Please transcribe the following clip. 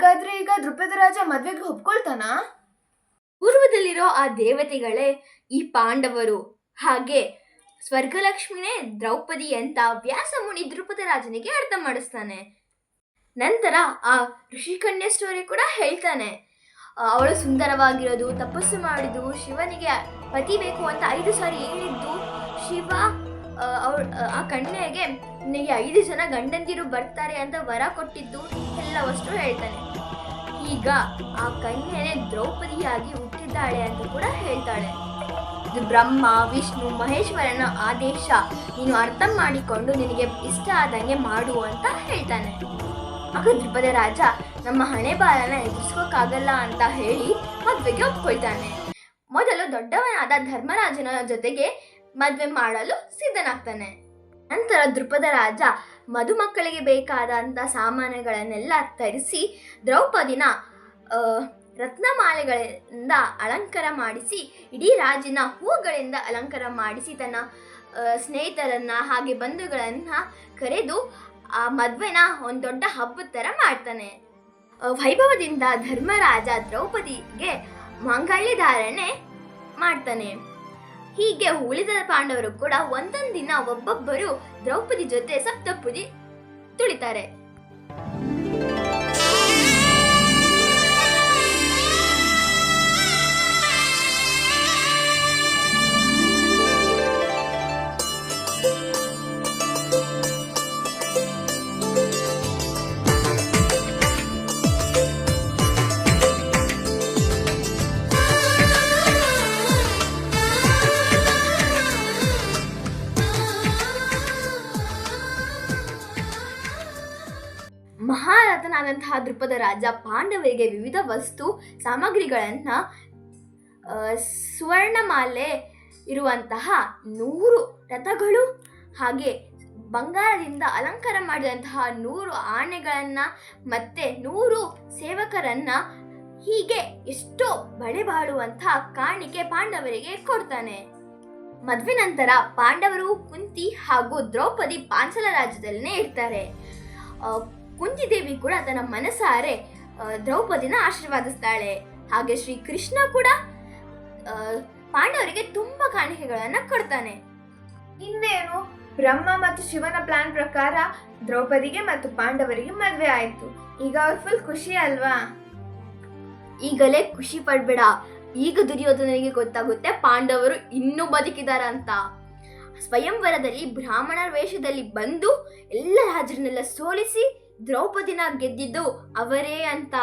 ಹಾಗಾದ್ರೆ ಈಗ ದ್ರುಪದ ರಾಜ ಮದ್ವೆಗೆ ಒಪ್ಕೊಳ್ತಾನಾ? ಪೂರ್ವದಲ್ಲಿರೋ ಆ ದೇವತೆಗಳೇ ಈ ಪಾಂಡವರು, ಹಾಗೆ ಸ್ವರ್ಗಲಕ್ಷ್ಮಿನೇ ದ್ರೌಪದಿ ಅಂತ ವ್ಯಾಸಮುನಿ ದ್ರುಪದ ರಾಜನಿಗೆ ಅರ್ಥ ಮಾಡಿಸ್ತಾನೆ. ನಂತರ ಆ ಋಷಿಕನ್ಯೆ ಸ್ಟೋರಿ ಕೂಡ ಹೇಳ್ತಾನೆ. ಅವಳು ಸುಂದರವಾಗಿರೋದು, ತಪಸ್ಸು ಮಾಡಿದ್ದು, ಶಿವನಿಗೆ ಪತಿ ಬೇಕು ಅಂತ 5 ಸಾರಿ ಹೇಳಿದ್ದು, ಶಿವ ಆ ಕನ್ಯೆಗೆ ನಿನಗೆ 5 ಜನ ಗಂಡಂದಿರು ಬರ್ತಾರೆ ಅಂತ ವರ ಕೊಟ್ಟಿದ್ದು ಎಲ್ಲವಷ್ಟು ಹೇಳ್ತಾನೆ. ಈಗ ಆ ಕನ್ಯೆನೇ ದ್ರೌಪದಿಯಾಗಿ ಹುಟ್ಟಿದ್ದಾಳೆ ಅಂತ ಕೂಡ ಹೇಳ್ತಾಳೆ. ಇದು ಬ್ರಹ್ಮ, ವಿಷ್ಣು, ಮಹೇಶ್ವರನ ಆದೇಶ, ನೀನು ಅರ್ಥ ಮಾಡಿಕೊಂಡು ನಿನಗೆ ಇಷ್ಟ ಆದಂಗೆ ಮಾಡು ಅಂತ ಹೇಳ್ತಾನೆ. ಆಗ ದ್ರುಪದ ರಾಜ ನಮ್ಮ ಹಣೆ ಬಾರನ ಎದುರಿಸ್ಕೋಕ್ಕಾಗಲ್ಲ ಅಂತ ಹೇಳಿ ಮದ್ವೆಗೆ ಒಪ್ಕೊಳ್ತಾನೆ. ಮೊದಲು ದೊಡ್ಡವನಾದ ಧರ್ಮರಾಜನ ಜೊತೆಗೆ ಮದ್ವೆ ಮಾಡಲು ಸಿದ್ಧನಾಗ್ತಾನೆ. ನಂತರ ದ್ರುಪದ ರಾಜ ಮದುಮಕ್ಕಳಿಗೆ ಬೇಕಾದಂಥ ಸಾಮಾನುಗಳನ್ನೆಲ್ಲ ತರಿಸಿ ದ್ರೌಪದಿನ ರತ್ನಮಾಲೆಗಳಿಂದ ಅಲಂಕಾರ ಮಾಡಿಸಿ, ಇಡೀ ರಾಜಿನ ಹೂಗಳಿಂದ ಅಲಂಕಾರ ಮಾಡಿಸಿ, ತನ್ನ ಸ್ನೇಹಿತರನ್ನ ಹಾಗೆ ಬಂಧುಗಳನ್ನ ಕರೆದು ಆ ಮದ್ವೆನ ಒಂದು ದೊಡ್ಡ ಹಬ್ಬದ ಥರ ಮಾಡ್ತಾನೆ. ವೈಭವದಿಂದ ಧರ್ಮರಾಜ ದ್ರೌಪದಿಗೆ ಮಾಂಗಲ್ಯ ಧಾರಣೆ ಮಾಡ್ತಾನೆ. ಹೀಗೆ ಉಳಿದ ಪಾಂಡವರು ಕೂಡ ಒಂದೊಂದು ದಿನ ಒಬ್ಬೊಬ್ಬರು ದ್ರೌಪದಿ ಜೊತೆ ಸಪ್ತಪದಿ ತುಳಿತಾರೆ. ಮಹಾರಥನಾದಂತಹ ದ್ರುಪದ ರಾಜ ಪಾಂಡವರಿಗೆ ವಿವಿಧ ವಸ್ತು ಸಾಮಗ್ರಿಗಳನ್ನು, ಸುವರ್ಣಮಾಲೆ ಇರುವಂತಹ 100 ರಥಗಳು, ಹಾಗೆ ಬಂಗಾರದಿಂದ ಅಲಂಕಾರ ಮಾಡಿದಂತಹ 100 ಆನೆಗಳನ್ನು ಮತ್ತೆ 100 ಸೇವಕರನ್ನ, ಹೀಗೆ ಎಷ್ಟೋ ಬಳೆ ಬಾಳುವಂತಹ ಕಾಣಿಕೆ ಪಾಂಡವರಿಗೆ ಕೊಡ್ತಾನೆ. ಮದುವೆ ನಂತರ ಪಾಂಡವರು, ಕುಂತಿ ಹಾಗೂ ದ್ರೌಪದಿ ಪಾಂಚಾಲ ರಾಜ್ಯದಲ್ಲೇ ಇರ್ತಾರೆ. ಕುಂತಿದೇವಿ ಕೂಡ ತನ್ನ ಮನಸಾರೆ ದ್ರೌಪದಿನ ಆಶೀರ್ವಾದಿಸ್ತಾಳೆ. ಹಾಗೆ ಶ್ರೀ ಕೃಷ್ಣ ಕೂಡ ಪಾಂಡವರಿಗೆ ತುಂಬಾ ಕಾಣಿಕೆಗಳನ್ನ ಕೊಡ್ತಾನೆ. ಇನ್ನೇನು, ಬ್ರಹ್ಮ ಮತ್ತು ಶಿವನ ಪ್ಲಾನ್ ಪ್ರಕಾರ ದ್ರೌಪದಿಗೆ ಮತ್ತು ಪಾಂಡವರಿಗೆ ಮದ್ವೆ ಆಯ್ತು. ಈಗ ಅವ್ರು ಫುಲ್ ಖುಷಿ ಅಲ್ವಾ? ಈಗಲೇ ಖುಷಿ ಪಡ್ಬೇಡ. ಈಗ ದುರ್ಯೋಧನಿಗೆ ಗೊತ್ತಾಗುತ್ತೆ ಪಾಂಡವರು ಇನ್ನೂ ಬದುಕಿದಾರಂತ. ಸ್ವಯಂವರದಲ್ಲಿ ಬ್ರಾಹ್ಮಣರ ವೇಷದಲ್ಲಿ ಬಂದು ಎಲ್ಲ ರಾಜರನ್ನೆಲ್ಲ ಸೋಲಿಸಿ ದ್ರೌಪದಿನ ಗೆದ್ದಿದ್ದು ಅವರೇ ಅಂತ.